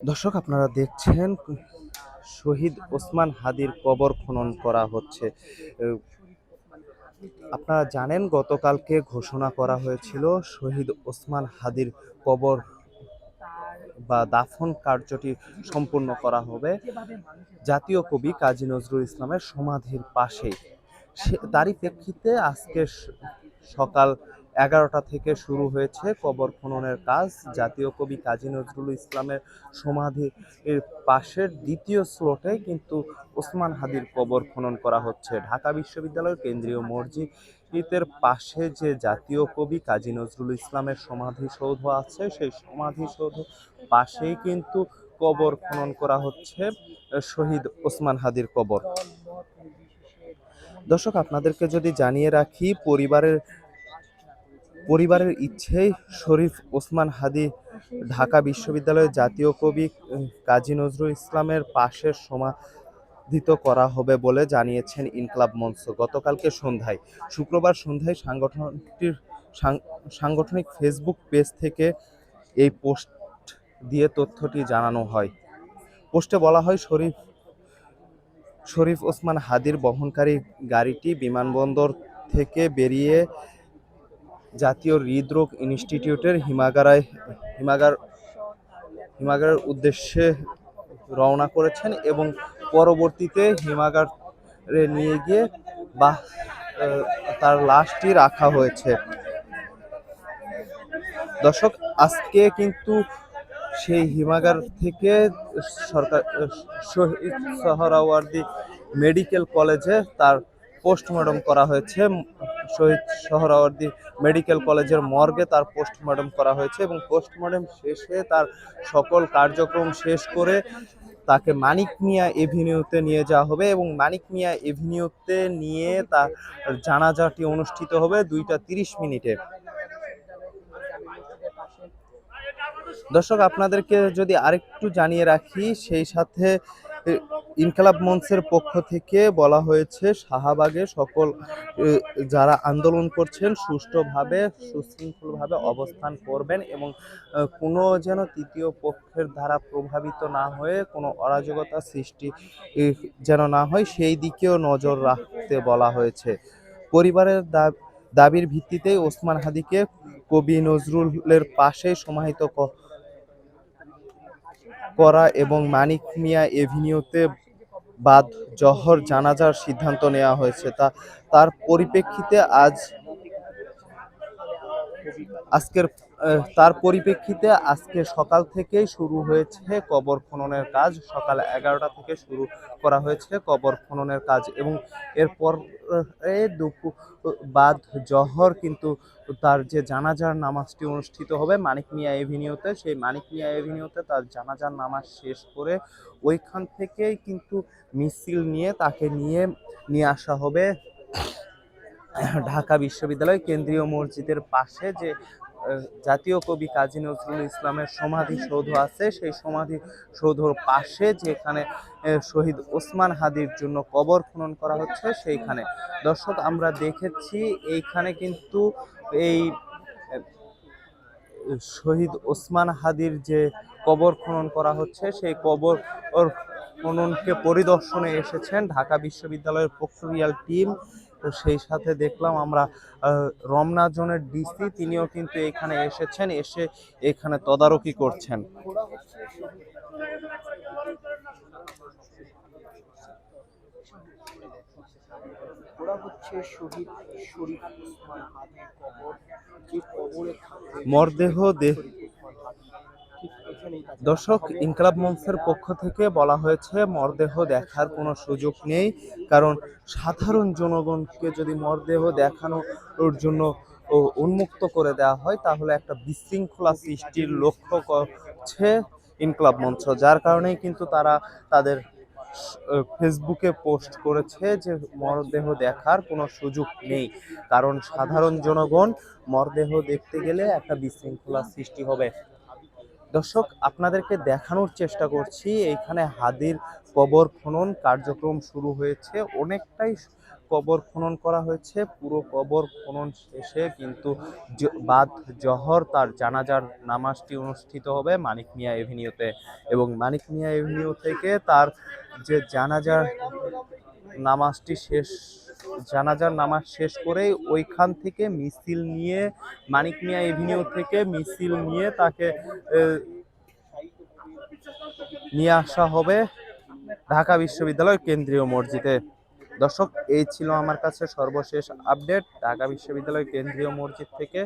দর্শক আপনারা দেখছেন শহীদ ওসমান হাদির কবর খনন করা হচ্ছে। আপনারা জানেন গতকালকে ঘোষণা করা হয়েছিল শহীদ ওসমান হাদির কবর বা দাফন কার্যটি সম্পূর্ণ করা হবে জাতীয় কবি কাজী নজরুল ইসলামের সমাধির পাশেই। তারই প্রেক্ষিতে আজকে সকাল 11টা থেকে শুরু হয়েছে কবর খননের কাজ। জাতীয় কবি কাজী নজরুল ইসলামের সমাধির পাশের দ্বিতীয় স্লটে কিন্তু ওসমান হাদির কবর খনন করা হচ্ছে। ঢাকা বিশ্ববিদ্যালয়ের কেন্দ্রীয় মসজিদের পাশে যে জাতীয় কবি কাজী নজরুল ইসলামের সমাধিসৌধ আছে, সেই সমাধিসৌধ পাশেই কিন্তু কবর খনন করা হচ্ছে শহীদ ওসমান হাদির কবর। দর্শক আপনাদেরকে যদি জানিয়ে রাখি, পরিবারের ইচ্ছেই শরীফ ওসমান হাদি ঢাকা বিশ্ববিদ্যালয়ের জাতীয় কবি কাজী নজরুল ইসলামের পাশে সমাধিত করা হবে বলে জানিয়েছেন ইনকলাব মঞ্চ। গতকালকে সন্ধ্যায়, শুক্রবার সন্ধ্যায় সাংগঠনিক ফেসবুক পেজ থেকে এই পোস্ট দিয়ে তথ্যটি জানানো হয়। পোস্টে বলা হয়, শরীফ ওসমান হাদির বহনকারী গাড়িটি বিমানবন্দর থেকে বেরিয়ে জাতীয় হৃদরোগ ইনস্টিটিউটের হিমাগারের উদ্দেশ্যে রওনা করেছেন এবং পরবর্তীতে হিমাগারে নিয়ে গিয়ে তার লাশটি রাখা হয়েছে। দর্শক, আজকে কিন্তু সেই হিমাগার থেকে সরকার শহীদ সোহরাওয়ার্দী মেডিকেল কলেজে তার পোস্টমর্টম করা হয়েছে। শহীদ সোহরাওয়ার্দী মেডিকেল কলেজের মর্গে তার পোস্টমর্টম করা হয়েছে এবং পোস্টমর্টম শেষে তার সকল কার্যক্রম শেষ করে তাকে মানিক মিয়া এভিনিউতে নিয়ে যাওয়া হবে এবং মানিক মিয়া এভিনিউতে নিয়ে তার জানাজাটি অনুষ্ঠিত হবে 2টা 30 মিনিটে। দর্শক আপনাদেরকে যদি আরেকটু জানিয়ে রাখি, সেই সাথে ইনকলাব মঞ্চের পক্ষ থেকে বলা হয়েছে শাহবাগে সকল যারা আন্দোলন করছেন সুষ্ঠুভাবে সুশৃঙ্খলভাবে অবস্থান করবেন এবং কোনো যেন তৃতীয় পক্ষের দ্বারা প্রভাবিত না হয়ে কোনো অরাজকতা সৃষ্টি যেন না হয়, সেই দিকেও নজর রাখতে বলা হয়েছে। পরিবারের দাবির ভিত্তিতেই ওসমান হাদিকে কবি নজরুলের পাশে সমাহিত করা এবং মানিক মিয়া এভিনিউতে বাদ জহর জানাজার সিদ্ধান্ত নেওয়া হয়েছে। তার পরিপ্রেক্ষিতে আজকে সকাল থেকেই শুরু হয়েছে কবর খননের কাজ। সকাল 11টা থেকে শুরু করা হয়েছে কবর খননের কাজ এবং এরপর দুপুর বাদ জহর কিন্তু তার যে জানাজার নামাজটি অনুষ্ঠিত হবে মানিক মিয়া এভিনিউতে, সেই মানিক মিয়া এভিনিউতে তার জানাজার নামাজ শেষ করে ওইখান থেকেই কিন্তু মিছিল নিয়ে তাকে নিয়ে আসা হবে ঢাকা বিশ্ববিদ্যালয় কেন্দ্রীয় মসজিদের পাশে যে জাতীয় কবি কাজী নজরুল ইসলামের সমাধিসৌধ আছে, সেই সমাধিসৌধর পাশে যেখানে শহীদ ওসমান হাদির জন্য কবর খনন করা হচ্ছে সেইখানে। দর্শক আমরা দেখেছি এইখানে কিন্তু এই শহীদ ওসমান হাদির যে কবর খনন করা হচ্ছে, সেই কবর খননকে পরিদর্শনে এসেছেন ঢাকা বিশ্ববিদ্যালয়ের প্রক্টোরিয়াল টিম। তো সেই সাথে দেখলাম আমরা রমনা জোনের ডিসি, তিনিও কিন্তু এখানে এসেছেন, এসে এখানে তদারকি করছেন। মরদেহ দর্শক, ইনকলাব মঞ্চের পক্ষ থেকে বলা হয়েছে মরদেহ দেখার কোনো সুযোগ নেই, কারণ সাধারণ জনগণকে যদি মরদেহ দেখানোর জন্য উন্মুক্ত করে দেওয়া হয় তাহলে একটা বিশৃঙ্খলা সৃষ্টির লক্ষ্য করছে ইনকলাব মঞ্চ, যার কারণেই কিন্তু তারা তাদের ফেসবুকে পোস্ট করেছে যে মরদেহ দেখার কোনো সুযোগ নেই, কারণ সাধারণ জনগণ মরদেহ দেখতে গেলে একটা বিশৃঙ্খলা সৃষ্টি হবে। দর্শক আপনাদেরকে দেখানোর চেষ্টা করছি, এইখানে হাদির কবর খনন কার্যক্রম শুরু হয়েছে, অনেকটাই কবর খনন করা হয়েছে। পুরো কবর খনন শেষে কিন্তু বাদ জহর তার জানাজার নামাজটি অনুষ্ঠিত হবে মানিক মিয়া এভিনিউতে, এবং মানিক মিয়া এভিনিউ থেকে তার যে জানাজার নামাজ শেষ করেই ওইখান থেকে মিছিল নিয়ে, মানিক মিয়া এভিনিউ থেকে মিছিল নিয়ে তাকে নিয়ে আসা হবে ঢাকা বিশ্ববিদ্যালয় কেন্দ্রীয় মসজিদে। দর্শক, এই ছিল আমার কাছে সর্বশেষ আপডেট ঢাকা বিশ্ববিদ্যালয় কেন্দ্রীয় মসজিদ থেকে।